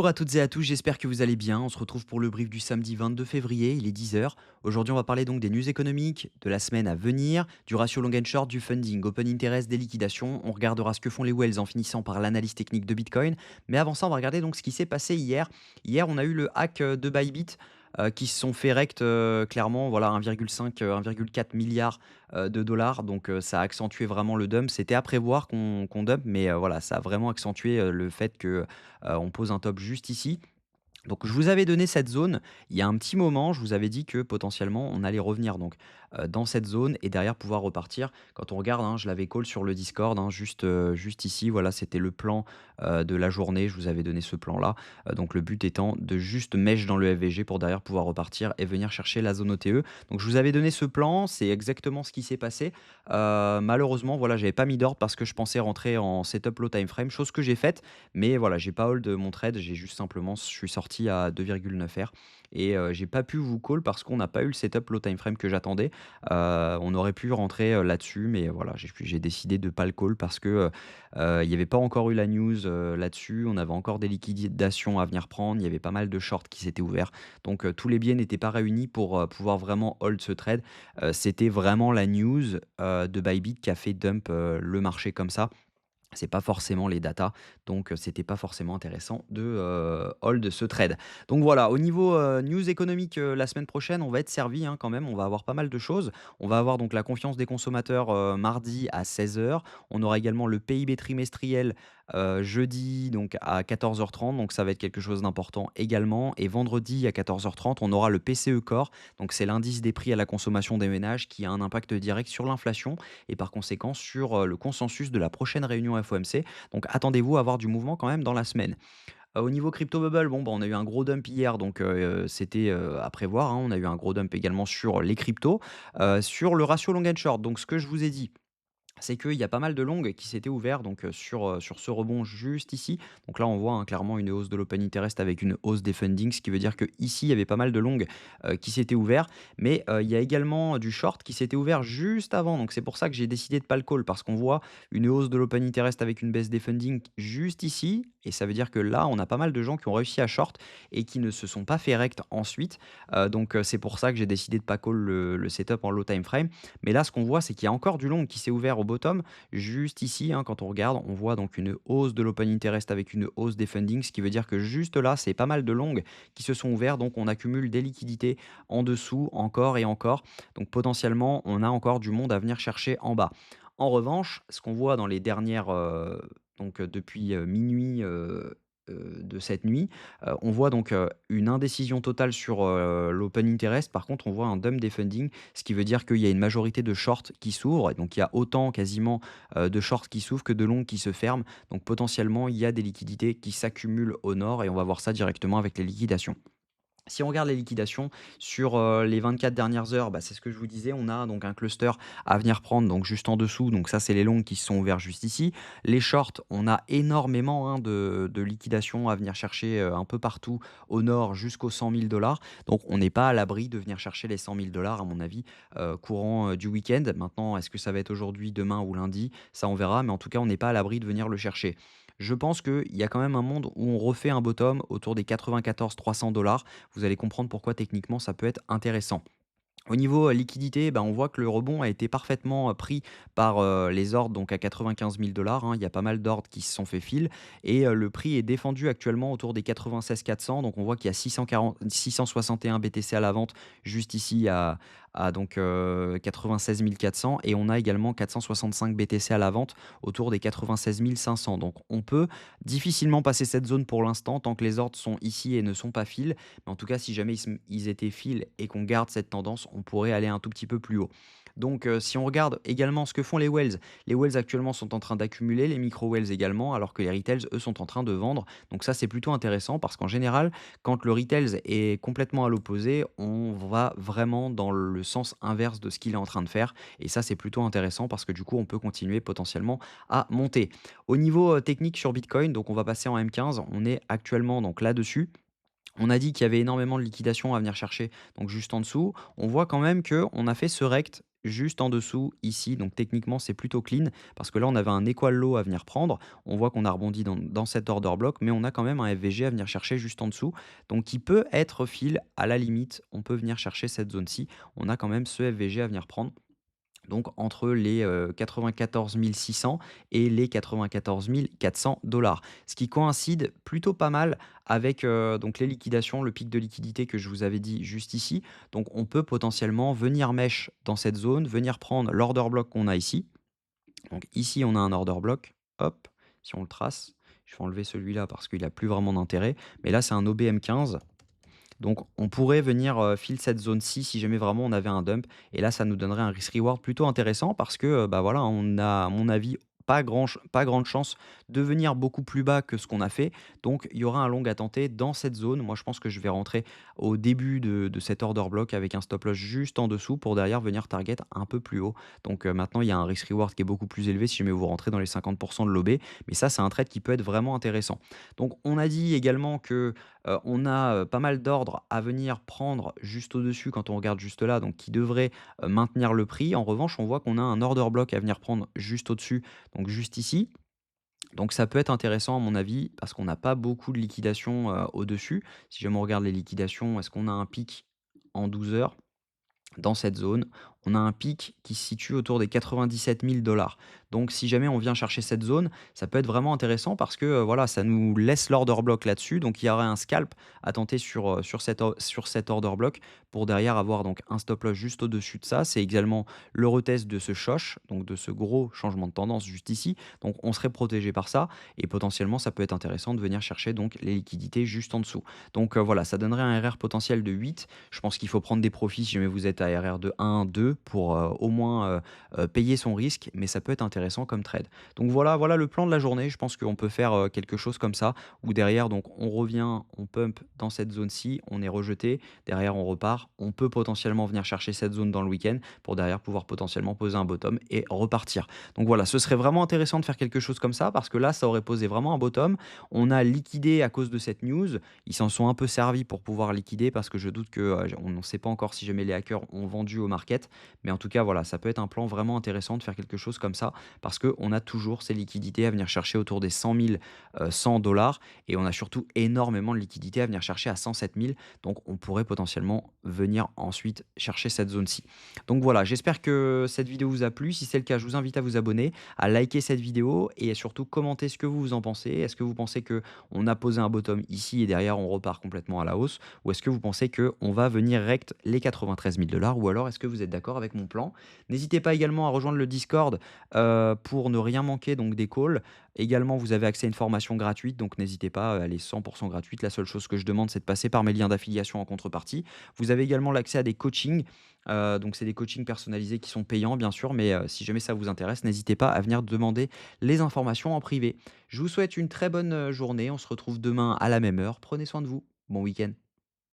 Bonjour à toutes et à tous, j'espère que vous allez bien. On se retrouve pour le brief du samedi 22 février, il est 10 heures. Aujourd'hui, on va parler donc des news économiques, de la semaine à venir, du ratio long and short, du funding, open interest, des liquidations. On regardera ce que font les whales en finissant par l'analyse technique de Bitcoin. Mais avant ça, on va regarder donc ce qui s'est passé hier. Hier, on a eu le hack de Bybit. Qui se sont fait rect clairement, voilà, 1,5, 1,4 milliard de dollars. Donc ça a accentué vraiment le dump. C'était à prévoir qu'on dump, mais voilà, ça a vraiment accentué le fait que on pose un top juste ici. Donc je vous avais donné cette zone, il y a un petit moment, je vous avais dit que potentiellement on allait revenir donc dans cette zone et derrière pouvoir repartir. Quand on regarde, hein, je l'avais call sur le Discord, hein, juste ici, voilà, c'était le plan de la journée, je vous avais donné ce plan-là. Donc le but étant de juste mèche dans le FVG pour derrière pouvoir repartir et venir chercher la zone OTE. Donc je vous avais donné ce plan, c'est exactement ce qui s'est passé. Malheureusement, voilà, j'avais pas mis d'ordre parce que je pensais rentrer en setup low time frame, chose que j'ai faite. Mais voilà, j'ai pas hold mon trade, j'ai juste simplement je suis sorti à 2,9 R et j'ai pas pu vous call parce qu'on n'a pas eu le setup low time frame que j'attendais. On aurait pu rentrer, là-dessus, mais voilà, j'ai décidé de pas le call parce que, il y avait pas encore eu la news, là-dessus. On avait encore des liquidations à venir prendre, il y avait pas mal de shorts qui s'étaient ouverts. Donc tous les biais n'étaient pas réunis pour, pouvoir vraiment hold ce trade. C'était vraiment la news, de Bybit qui a fait dump, le marché comme ça. C'est pas forcément les datas, donc c'était pas forcément intéressant de, hold ce trade. Donc voilà, au niveau, news économique, la semaine prochaine, on va être servi, hein, quand même. On va avoir pas mal de choses. On va avoir donc la confiance des consommateurs, mardi à 16 heures. On aura également le PIB trimestriel, jeudi donc à 14h30, donc ça va être quelque chose d'important également et vendredi à 14h30, on aura le PCE Core, donc c'est l'indice des prix à la consommation des ménages qui a un impact direct sur l'inflation et par conséquent sur, le consensus de la prochaine réunion FOMC. Donc attendez-vous à avoir du mouvement quand même dans la semaine. Au niveau crypto bubble, bon, bah, on a eu un gros dump hier, donc c'était, à prévoir, hein. On a eu un gros dump également sur les cryptos. Sur le ratio long and short, donc ce que je vous ai dit, c'est qu'il y a pas mal de longues qui s'étaient ouverts donc sur ce rebond juste ici. Donc là, on voit, hein, clairement une hausse de l'open interest avec une hausse des fundings, ce qui veut dire qu'ici, il y avait pas mal de longues, qui s'étaient ouverts. Mais, il y a également du short qui s'était ouvert juste avant. Donc c'est pour ça que j'ai décidé de pas le call parce qu'on voit une hausse de l'open interest avec une baisse des fundings juste ici et ça veut dire que là, on a pas mal de gens qui ont réussi à short et qui ne se sont pas fait rect ensuite. Donc, c'est pour ça que j'ai décidé de pas call le setup en low time frame. Mais là, ce qu'on voit, c'est qu'il y a encore du long qui s'est ouvert au bottom. Juste ici, hein, quand on regarde, on voit donc une hausse de l'open interest avec une hausse des fundings, ce qui veut dire que juste là, c'est pas mal de longues qui se sont ouverts. Donc, on accumule des liquidités en dessous encore et encore. Donc, potentiellement, on a encore du monde à venir chercher en bas. En revanche, ce qu'on voit dans les dernières, depuis minuit de cette nuit, on voit donc une indécision totale sur l'open interest. Par contre, on voit un dump des funding, ce qui veut dire qu'il y a une majorité de shorts qui s'ouvrent. Et donc, il y a autant quasiment de shorts qui s'ouvrent que de longs qui se ferment. Donc, potentiellement, il y a des liquidités qui s'accumulent au nord et on va voir ça directement avec les liquidations. Si on regarde les liquidations sur, les 24 dernières heures, bah, c'est ce que je vous disais, on a donc un cluster à venir prendre donc juste en dessous, donc ça c'est les longs qui se sont ouverts juste ici. Les shorts, on a énormément, hein, de liquidations à venir chercher, un peu partout au nord jusqu'aux 100 000 donc on n'est pas à l'abri de venir chercher les 100 000 à mon avis, courant, du week-end. Maintenant, est-ce que ça va être aujourd'hui, demain ou lundi? Ça on verra, mais en tout cas, on n'est pas à l'abri de venir le chercher. Je pense qu'il y a quand même un monde où on refait un bottom autour des 94-300 $. Vous allez comprendre pourquoi techniquement ça peut être intéressant. Au niveau, liquidité, bah, on voit que le rebond a été parfaitement, pris par, les ordres donc à 95 000 hein. Il y a pas mal d'ordres qui se sont fait fil et le prix est défendu actuellement autour des 96 400. Donc on voit qu'il y a 661 BTC à la vente juste ici à donc 96 400 et on a également 465 BTC à la vente autour des 96 500. Donc on peut difficilement passer cette zone pour l'instant tant que les ordres sont ici et ne sont pas fil. Mais en tout cas, si jamais ils étaient fil et qu'on garde cette tendance, on pourrait aller un tout petit peu plus haut. Donc, si on regarde également ce que font les whales actuellement sont en train d'accumuler, les micro whales également, alors que les retails, eux, sont en train de vendre. Donc ça, c'est plutôt intéressant parce qu'en général, quand le retails est complètement à l'opposé, on va vraiment dans le sens inverse de ce qu'il est en train de faire. Et ça, c'est plutôt intéressant parce que du coup, on peut continuer potentiellement à monter. Au niveau technique sur Bitcoin, donc on va passer en M15, on est actuellement donc là-dessus. On a dit qu'il y avait énormément de liquidations à venir chercher, donc juste en dessous. On voit quand même qu'on a fait ce rect juste en dessous ici. Donc techniquement, c'est plutôt clean parce que là, on avait un equal low à venir prendre. On voit qu'on a rebondi dans cet order block, mais on a quand même un FVG à venir chercher juste en dessous. Donc qui peut être fill à la limite. On peut venir chercher cette zone-ci. On a quand même ce FVG à venir prendre. Donc entre les 94 600 et les 94 400 dollars. Ce qui coïncide plutôt pas mal avec donc les liquidations, le pic de liquidité que je vous avais dit juste ici. Donc on peut potentiellement venir mèche dans cette zone, venir prendre l'order block qu'on a ici. Donc ici, on a un order block. Hop, si on le trace, je vais enlever celui-là parce qu'il n'a plus vraiment d'intérêt. Mais là, c'est un OBM15. Donc on pourrait venir, fill cette zone-ci si jamais vraiment on avait un dump et là ça nous donnerait un risk reward plutôt intéressant parce que, bah, voilà, on a à mon avis pas grande chance de venir beaucoup plus bas que ce qu'on a fait. Donc il y aura un long à tenter dans cette zone. Moi je pense que je vais rentrer au début de cet order block avec un stop loss juste en dessous pour derrière venir target un peu plus haut. Donc, maintenant il y a un risk reward qui est beaucoup plus élevé si jamais vous rentrez dans les 50 de l'OB, mais ça c'est un trade qui peut être vraiment intéressant. Donc on a dit également que on a, pas mal d'ordres à venir prendre juste au-dessus quand on regarde juste là, donc qui devraient, maintenir le prix. En revanche, on voit qu'on a un order block à venir prendre juste au-dessus, donc juste ici. Donc ça peut être intéressant à mon avis parce qu'on n'a pas beaucoup de liquidations, au-dessus. Si jamais on regarde les liquidations, est-ce qu'on a un pic en 12 heures? Dans cette zone, on a un pic qui se situe autour des 97 000 dollars. Donc si jamais on vient chercher cette zone, ça peut être vraiment intéressant parce que, voilà, ça nous laisse l'order block là-dessus. Donc il y aurait un scalp à tenter sur cet order block pour derrière avoir donc un stop loss juste au-dessus de ça. C'est également le retest de ce shosh, donc de ce gros changement de tendance juste ici. Donc on serait protégé par ça et potentiellement ça peut être intéressant de venir chercher donc les liquidités juste en dessous. Donc, voilà, ça donnerait un RR potentiel de 8. Je pense qu'il faut prendre des profits si jamais vous êtes à RR de 1, 2 pour au moins payer son risque, mais ça peut être intéressant comme trade. Donc voilà le plan de la journée. Je pense qu'on peut faire quelque chose comme ça, où derrière, donc, on revient, on pump dans cette zone-ci, on est rejeté, derrière on repart, on peut potentiellement venir chercher cette zone dans le week-end pour derrière pouvoir potentiellement poser un bottom et repartir. Donc voilà, ce serait vraiment intéressant de faire quelque chose comme ça parce que là, ça aurait posé vraiment un bottom. On a liquidé à cause de cette news. Ils s'en sont un peu servis pour pouvoir liquider parce que je doute que, on ne sait pas encore si jamais les hackers ont vendu au market. Mais en tout cas, voilà, ça peut être un plan vraiment intéressant de faire quelque chose comme ça parce qu'on a toujours ces liquidités à venir chercher autour des 100 000, 100 dollars et on a surtout énormément de liquidités à venir chercher à 107 000. Donc on pourrait potentiellement venir ensuite chercher cette zone-ci. Donc voilà, j'espère que cette vidéo vous a plu. Si c'est le cas, je vous invite à vous abonner, à liker cette vidéo et surtout commenter ce que vous en pensez. Est-ce que vous pensez que on a posé un bottom ici et derrière on repart complètement à la hausse? Ou est-ce que vous pensez qu'on va venir rect les 93 000 dollars? Ou alors est-ce que vous êtes d'accord avec mon plan? N'hésitez pas également à rejoindre le Discord pour ne rien manquer donc des calls. Également, vous avez accès à une formation gratuite, donc n'hésitez pas, elle est 100% gratuite. La seule chose que je demande, c'est de passer par mes liens d'affiliation en contrepartie. Vous avez également l'accès à des coachings, donc c'est des coachings personnalisés qui sont payants bien sûr, mais si jamais ça vous intéresse, n'hésitez pas à venir demander les informations en privé. Je vous souhaite une très bonne, journée. On se retrouve demain à la même heure. Prenez soin de vous. Bon week-end.